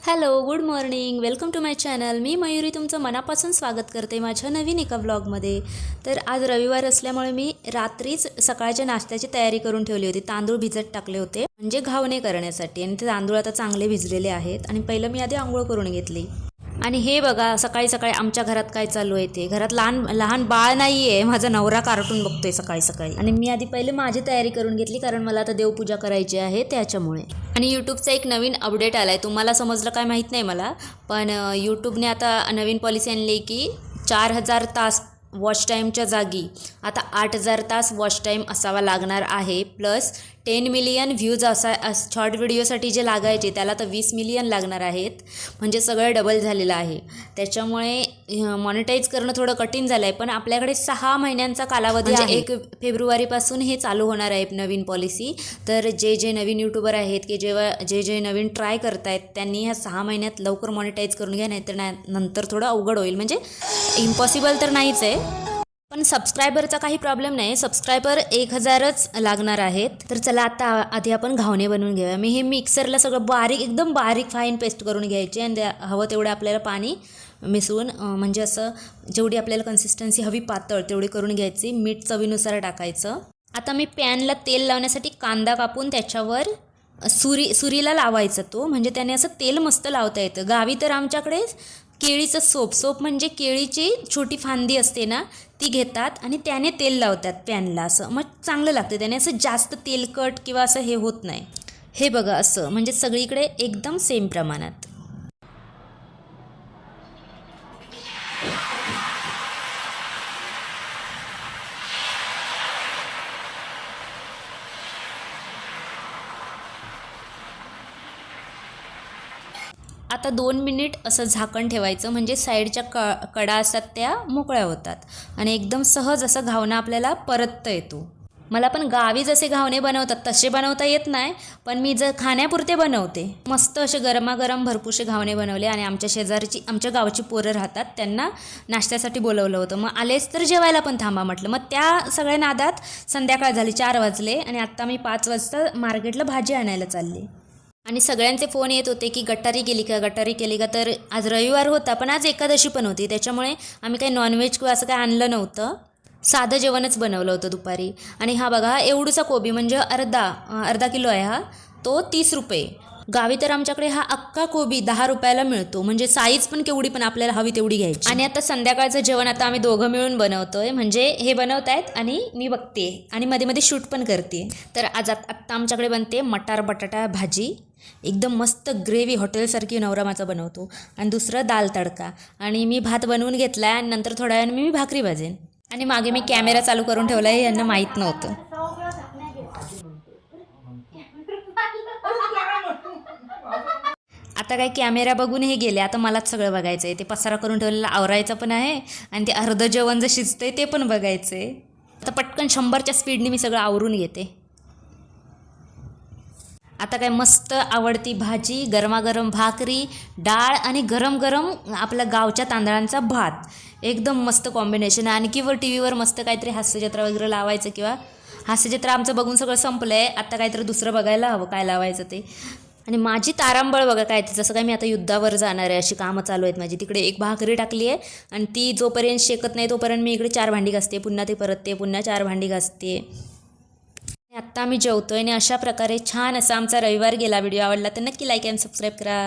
Hello, good morning. Welcome to my channel. मी मयुरी तुमचं मनापासून स्वागत करते माझ्या नवीन एका व्लॉगमध्ये. तर आज रविवार असल्यामुळे मी रात्रीच सकाळच्या नाश्त्याची तयारी करून ठेवली होती. तांदूळ भिजत टाकले होते म्हणजे घावणे करण्यासाठी, आणि ते तांदूळ आता चांगले भिजलेले आहेत. आणि पहिलं मी आधी आंघोळ करून घेतली. आणि हे बघा, सकाळी सकाळी आमच्या घरात काय चालू आहे ते. घरात लहान लहान बाळ नाही आहे, माझा नवरा कार्टून बघतोय सकाळी सकाळी. आणि मी आधी पहिले माझी तयारी करून घेतली, कारण मला आता देवपूजा करायची आहे त्याच्यामुळे. आणि यूट्यूबचा एक नवीन अपडेट आला आहे. तुम्हाला समजलं काय माहीत नाही मला, पण यूट्यूबने आता नवीन पॉलिसी आणली की 4000 तास वॉच टाईमच्या जागी आता 8000 तास वॉच टाईम असावा लागणार आहे. प्लस 10 मिलियन व्ह्यूज शॉर्ट व्हिडिओसाठी जे लागायचे त्याला तर 20 मिलियन लागणार आहेत. म्हणजे सगळं डबल झालेलं आहे. त्याच्यामुळे मॉनिटाईज करणं थोडं कठीण झालं आहे. पण आपल्याकडे 6 महिन्यांचा कालावधी आहे. 1 फेब्रुवारीपासून हे चालू होणार आहे नवीन पॉलिसी. तर जे नवीन यूट्यूबर आहेत की जे नवीन ट्राय करत आहेत त्यांनी ह्या 6 महिन्यात लवकर मॉनिटाईज करून घ्या, नाहीतर नंतर थोडं अवघड होईल. म्हणजे इम्पॉसिबल तर नाहीच आहे, पण सबस्क्रायबरचा काही प्रॉब्लेम नाही. सबस्क्रायबर 1000च लागणार आहेत. तर चला आता आधी आपण घावणे बनवून घेऊया. मी हे मिक्सरला सगळं एकदम बारीक फाईन पेस्ट करून घ्यायची, आणि हवं तेवढं आपल्याला पाणी मिसळून, म्हणजे असं जेवढी आपल्याला कन्सिस्टन्सी हवी पातळ तेवढी करून घ्यायची. मीठ चवीनुसार टाकायचं. आता मी पॅनला तेल लावण्यासाठी कांदा कापून त्याच्यावर सुरीला लावायचा तो, म्हणजे त्याने असं तेल मस्त लावता येतं. गावी तर आमच्याकडे केळीचं सोप म्हणजे केळीची छोटी फांदी असते ना, ती घेतात आणि त्याने तेल लावतात पॅनला. असं मग चांगलं लागतं त्याने, असं जास्त तेलकट किंवा असं हे होत नाही. हे बघा असं, म्हणजे सगळीकडे एकदम सेम प्रमाणात. आता 2 मिनिट असं झाकण ठेवायचं, म्हणजे साईडच्या कडा असतात त्या मोकळ्या होतात आणि एकदम सहज असं घावणं आपल्याला परतता येतो. मला पण गावी जसे घावणे बनवतात तसे बनवता येत नाही, पण मी खाण्यापुरते बनवते. मस्त असे गरमागरम भरपूरसे घावणे बनवले. आणि आमच्या गावची पोरं राहतात, त्यांना नाश्त्यासाठी बोलवलं होतं. मग आलेच तर जेवायला पण थांबा म्हटलं. मग त्या सगळ्या नादात संध्याकाळ झाली, 4 वाजले. आणि आत्ता मी 5 वाजता मार्केटला भाजी आणायला चालली. आणि सगळ्यांचे फोन येत होते की गटारी केली का. तर आज रविवार होता, पण आज एकादशी पण होती. त्याच्यामुळे आम्ही काही नॉनव्हेज किंवा असं काही आणलं नव्हतं. साधं जेवणच बनवलं होतं दुपारी. आणि हा बघा, एवढूसा कोबी म्हणजे अर्धा किलो आहे हा, तो 30 रुपये. गावी तर आमच्याकडे हा अख्खा कोबी 10 रुपयाला मिळतो. म्हणजे साईज पण केवढी, पण आपल्याला हवी तेवढी घ्यायची. आणि आता संध्याकाळचं जेवण आता आम्ही दोघं मिळून बनवतोय. म्हणजे हे बनवतायत आणि मी बघते आणि मध्ये मध्ये शूट पण करते. तर आत्ता आमच्याकडे बनते मटार बटाटा भाजी, एकदम मस्त ग्रेव्ही हॉटेलसारखी नवरा माझा बनवतो. आणि दुसरं दाल तडका. आणि मी भात बनवून घेतला आहे, आणि नंतर थोड्या वेळाने मी भाकरी भाजेन. आणि मागे मी कॅमेरा चालू करून ठेवला आहे, यांना माहीत नव्हतं. आता काय कॅमेरा बघून हे गेले, आता मलाच सगळं बघायचं आहे. ते पसारा करून ठेवलेला आवरायचं पण आहे, आणि ते अर्धं जेवण जे शिजतंय ते पण बघायचं आहे. आता पटकन 100च्या स्पीडने मी सगळं आवरून घेते. आता काय मस्त आवडती भाजी, गरमागरम भाकरी, डाळ आणि गरम गरम आपल्या गावच्या तांदळांचा भात. एकदम मस्त कॉम्बिनेशन. आणि किंवा टी व्हीवर मस्त काहीतरी हास्यजत्रा वगैरे लावायचं, किंवा हास्यजत्रा आमचं बघून सगळं संपलं आहे. आता काहीतरी दुसरं बघायला हवं काय लावायचं ते. आणि माझी तारांबळ बघा काय, जसं काय मी आता युद्धावर जाणार आहे अशी कामं चालू आहेत माझी. तिकडे एक भाकरी टाकली आहे, आणि ती जोपर्यंत शेकत नाही तोपर्यंत मी इकडे 4 भांडी घासते, पुन्हा ते परतते, पुन्हा 4 भांडी घासते. आत्ता आम्ही जेवतोय. आणि अशा प्रकारे छान असा आमचा रविवार गेला. व्हिडिओ आवडला तर नक्की लाईक आणि सबस्क्राईब करा.